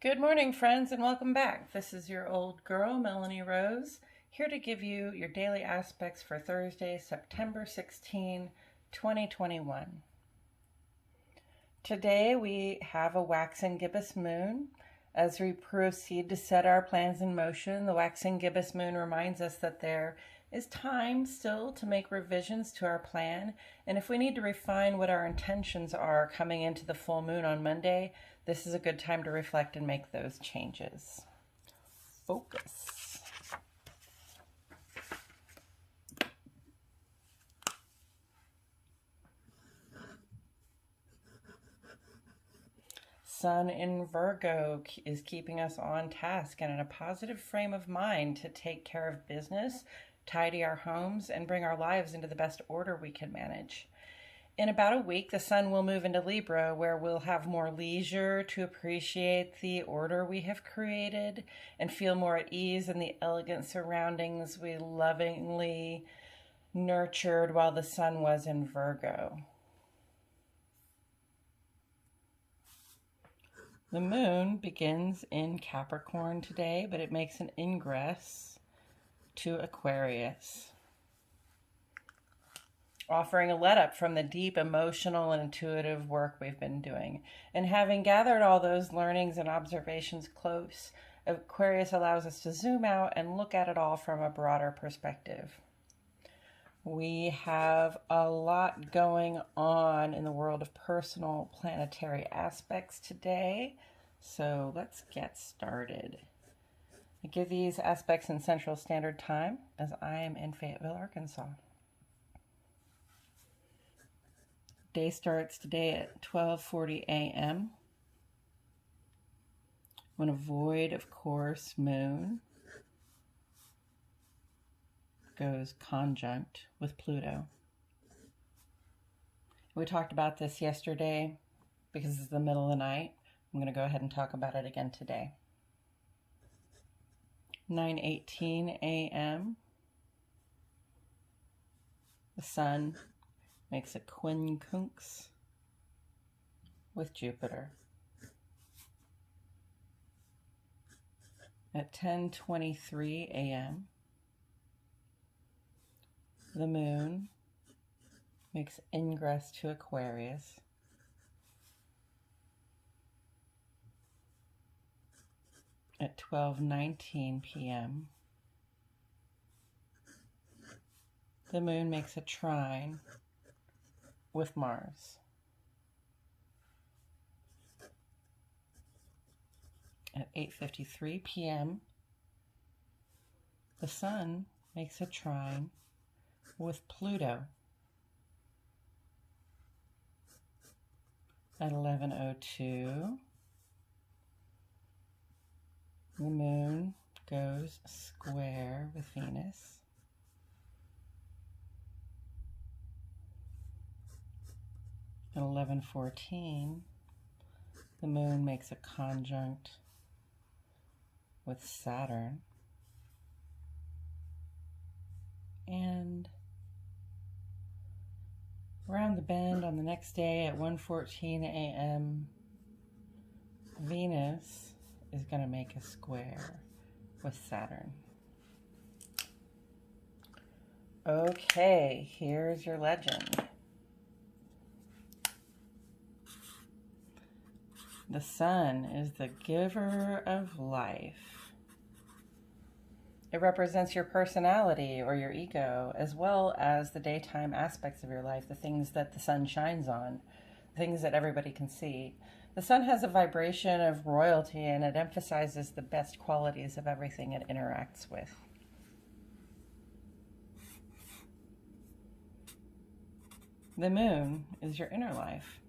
Good morning, friends, and welcome back. This is your old girl, Melanie Rose, here to give you your daily aspects for Thursday, September 16, 2021. Today we have a waxing gibbous moon. As we proceed to set our plans in motion, the waxing gibbous moon reminds us that there is time still to make revisions to our plan, and if we need to refine what our intentions are coming into the full moon on Monday, this is a good time to reflect and make those changes. Focus. Sun in Virgo is keeping us on task and in a positive frame of mind to take care of business, tidy our homes, and bring our lives into the best order we can manage. In about a week, the sun will move into Libra, where we'll have more leisure to appreciate the order we have created and feel more at ease in the elegant surroundings we lovingly nurtured while the sun was in Virgo. The moon begins in Capricorn today, but it makes an ingress to Aquarius, offering a let-up from the deep emotional and intuitive work we've been doing. And having gathered all those learnings and observations close, Aquarius allows us to zoom out and look at it all from a broader perspective. We have a lot going on in the world of personal planetary aspects today, so let's get started. I give these aspects in Central Standard Time as I am in Fayetteville, Arkansas. Day starts today at 12:40 a.m. when a void of course moon goes conjunct with Pluto. We talked about this yesterday because it's the middle of the night. I'm going to go ahead and talk about it again today. 9:18 a.m. the sun makes a quincunx with Jupiter. At 10:23 a.m., the moon makes ingress to Aquarius. At 12:19 p.m., the moon makes a trine with Mars. At 8:53 p.m., the sun makes a trine with Pluto. At 11:02, the moon goes square with Venus. At 11:14, the moon makes a conjunct with Saturn. And around the bend on the next day at 1:14 a.m., Venus is going to make a square with Saturn. Okay, here's your legend. The sun is the giver of life. It represents your personality or your ego, as well as the daytime aspects of your life, the things that the sun shines on, things that everybody can see. The sun has a vibration of royalty, and it emphasizes the best qualities of everything it interacts with. The moon is your inner life.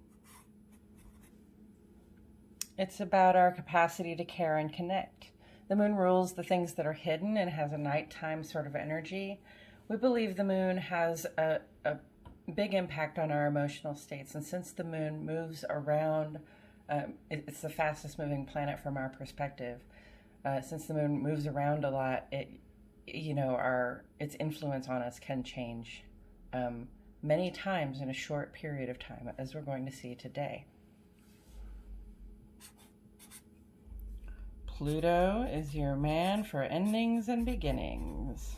It's about our capacity to care and connect. The moon rules the things that are hidden and has a nighttime sort of energy. We believe the moon has a big impact on our emotional states, and since the moon moves around, it's the fastest moving planet from our perspective. Since the moon moves around a lot, its influence on us can change many times in a short period of time, as we're going to see today. Pluto is your man for endings and beginnings.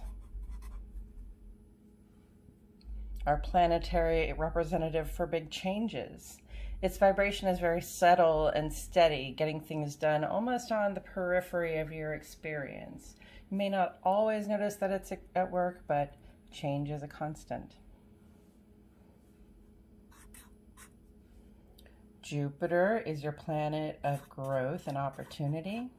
Our planetary representative for big changes. Its vibration is very subtle and steady, getting things done almost on the periphery of your experience. You may not always notice that it's at work, but change is a constant. Jupiter is your planet of growth and opportunity.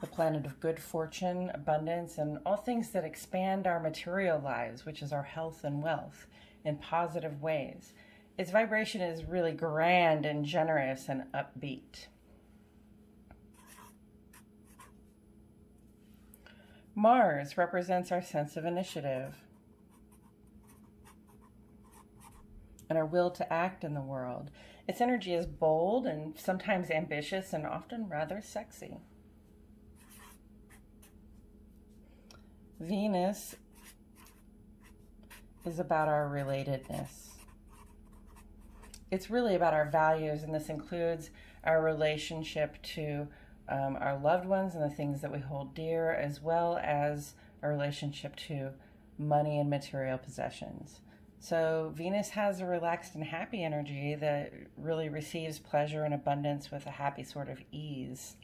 The planet of good fortune, abundance, and all things that expand our material lives, which is our health and wealth, in positive ways. Its vibration is really grand and generous and upbeat. Mars represents our sense of initiative and our will to act in the world. Its energy is bold and sometimes ambitious and often rather sexy. Venus is about our relatedness. It's really about our values, and this includes our relationship to our loved ones and the things that we hold dear, as well as our relationship to money and material possessions. So Venus has a relaxed and happy energy that really receives pleasure and abundance with a happy sort of ease,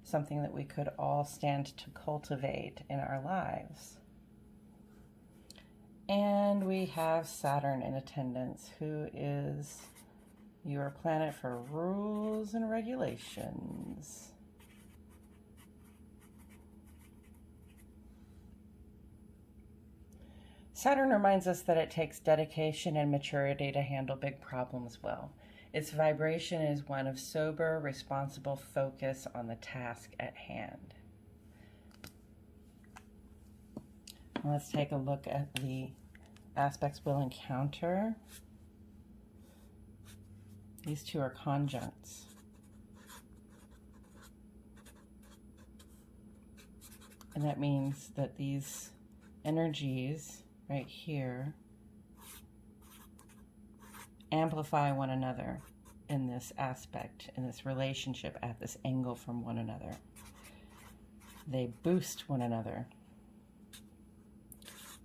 something that we could all stand to cultivate in our lives. And we have Saturn in attendance, who is your planet for rules and regulations. Saturn reminds us that it takes dedication and maturity to handle big problems well. Its vibration is one of sober, responsible focus on the task at hand. Let's take a look at the aspects we'll encounter. These two are conjuncts. And that means that these energies right here amplify one another in this aspect, in this relationship, at this angle from one another. They boost one another.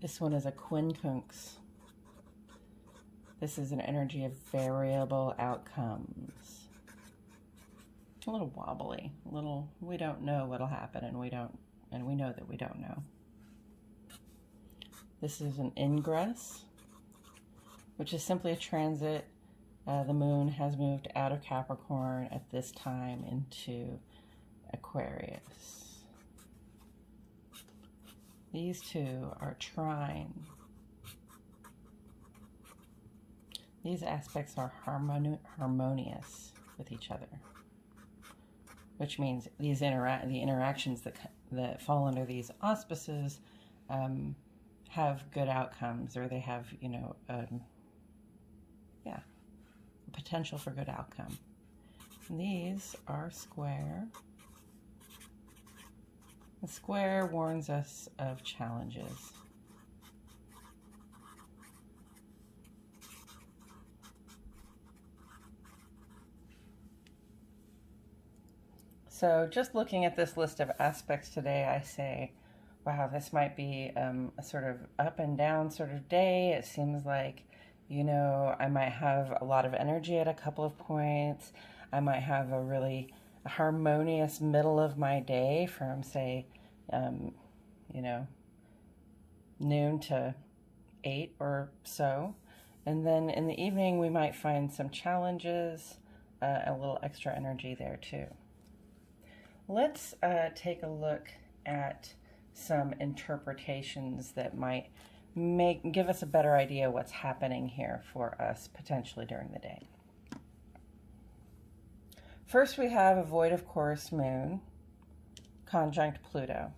This one is a quincunx. This is an energy of variable outcomes. A little wobbly, a little, we don't know what'll happen, and we know that we don't know. This is an ingress, which is simply a transit. The moon has moved out of Capricorn at this time into Aquarius. These two are trine. These aspects are harmonious with each other, which means the interactions that fall under these auspices have good outcomes, or they have, potential for good outcome. And these are square. The square warns us of challenges. So just looking at this list of aspects today, I say, wow, this might be a sort of up and down sort of day. It seems like, I might have a lot of energy at a couple of points. I might have a really harmonious middle of my day from, say, noon to 8 or so. And then in the evening, we might find some challenges, a little extra energy there too. Let's take a look at some interpretations that might give us a better idea what's happening here for us potentially during the day. First, we have a void of course moon conjunct Pluto.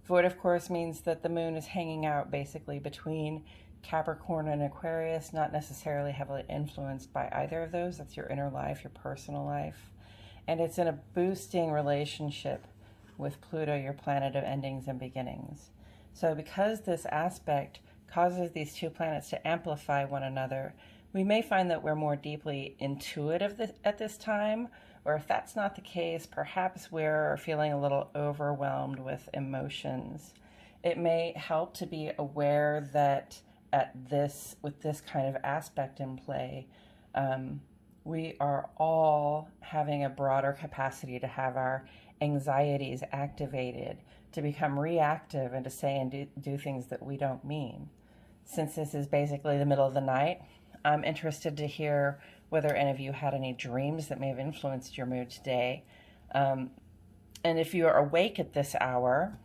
Void of course means that the moon is hanging out basically between Capricorn and Aquarius, not necessarily heavily influenced by either of those. That's your inner life, your personal life. And it's in a boosting relationship with Pluto, your planet of endings and beginnings. So because this aspect causes these two planets to amplify one another, We may find that we're more deeply intuitive at this time, or if that's not the case, perhaps we're feeling a little overwhelmed with emotions. It may help to be aware that with this kind of aspect in play, we are all having a broader capacity to have our anxieties activated, to become reactive, and to say and do things that we don't mean. Since this is basically the middle of the night, I'm interested to hear whether any of you had any dreams that may have influenced your mood today. And if you are awake at this hour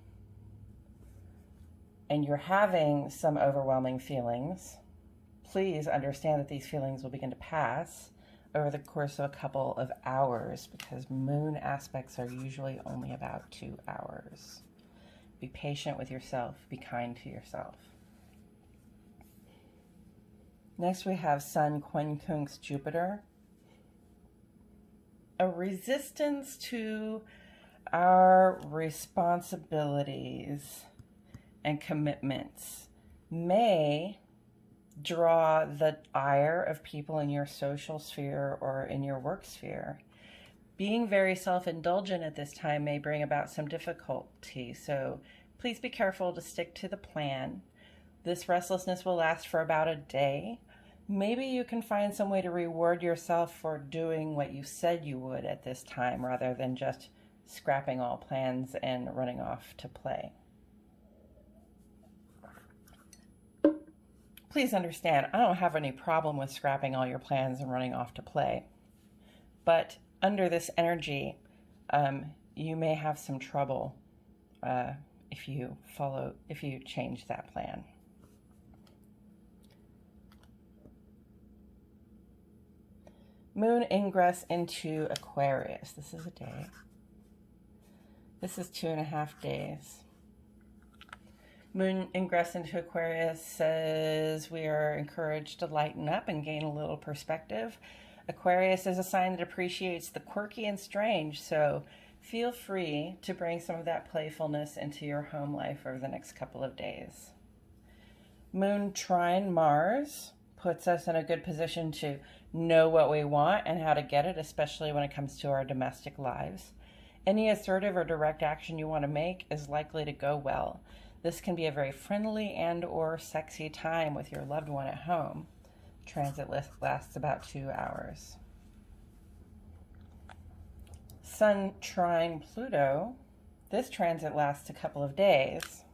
and you're having some overwhelming feelings, please understand that these feelings will begin to pass over the course of a couple of hours, because moon aspects are usually only about 2 hours. Be patient with yourself. Be kind to yourself. Next we have Sun Quincunx Jupiter. A resistance to our responsibilities and commitments may draw the ire of people in your social sphere or in your work sphere. Being very self-indulgent at this time may bring about some difficulty, so please be careful to stick to the plan. This restlessness will last for about a day. Maybe you can find some way to reward yourself for doing what you said you would at this time, rather than just scrapping all plans and running off to play. Please understand, I don't have any problem with scrapping all your plans and running off to play. But under this energy, you may have some trouble if you change that plan. Moon ingress into Aquarius. This is a day. This is 2.5 days. Moon ingress into Aquarius says we are encouraged to lighten up and gain a little perspective. Aquarius is a sign that appreciates the quirky and strange, so feel free to bring some of that playfulness into your home life over the next couple of days. Moon trine Mars puts us in a good position to know what we want and how to get it, especially when it comes to our domestic lives. Any assertive or direct action you want to make is likely to go well. This can be a very friendly and or sexy time with your loved one at home. Transit lasts about 2 hours. Sun trine Pluto. This transit lasts a couple of days.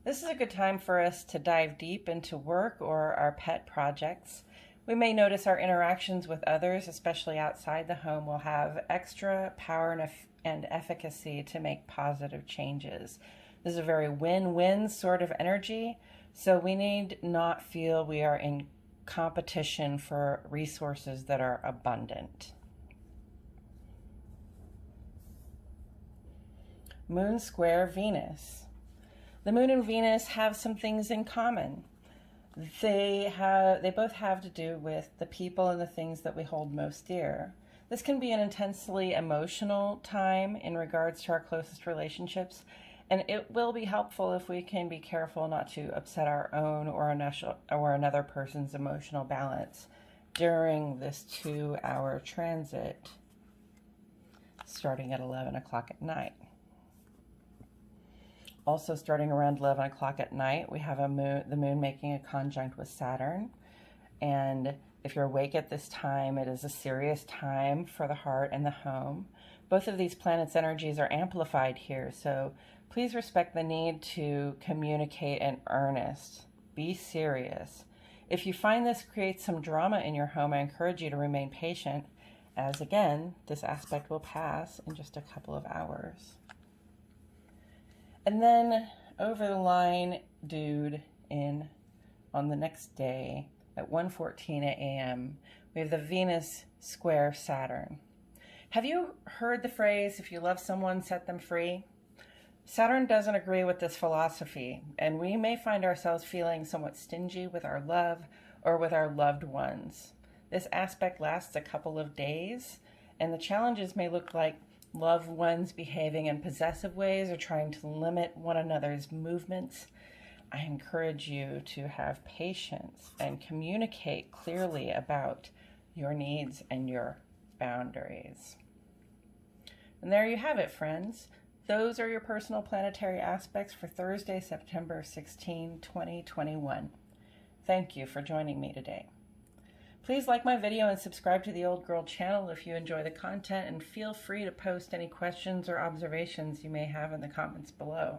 This is a good time for us to dive deep into work or our pet projects. We may notice our interactions with others, especially outside the home, will have extra power and efficacy to make positive changes. This is a very win-win sort of energy, so we need not feel we are in competition for resources that are abundant. Moon square Venus. The Moon and Venus have some things in common. They both have to do with the people and the things that we hold most dear. This can be an intensely emotional time in regards to our closest relationships, and it will be helpful if we can be careful not to upset our own or another person's emotional balance during this 2-hour transit, starting at 11 o'clock at night. Also starting around 11 o'clock at night, we have the moon making a conjunct with Saturn. And if you're awake at this time, it is a serious time for the heart and the home. Both of these planets' energies are amplified here, so please respect the need to communicate in earnest. Be serious. If you find this creates some drama in your home, I encourage you to remain patient, as again, this aspect will pass in just a couple of hours. And then over the line, dude, on the next day at 1:14 a.m., we have the Venus square Saturn. Have you heard the phrase, if you love someone, set them free? Saturn doesn't agree with this philosophy, and we may find ourselves feeling somewhat stingy with our love or with our loved ones. This aspect lasts a couple of days, and the challenges may look like loved ones behaving in possessive ways or trying to limit one another's movements. I encourage you to have patience and communicate clearly about your needs and your boundaries. And there you have it, friends. Those are your personal planetary aspects for Thursday, September 16, 2021. Thank you for joining me today. Please like my video and subscribe to the Old Girl channel if you enjoy the content, and feel free to post any questions or observations you may have in the comments below.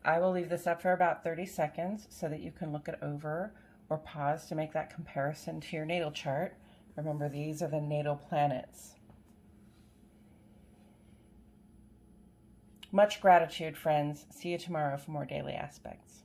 I will leave this up for about 30 seconds so that you can look it over or pause to make that comparison to your natal chart. Remember, these are the natal planets. Much gratitude, friends. See you tomorrow for more daily aspects.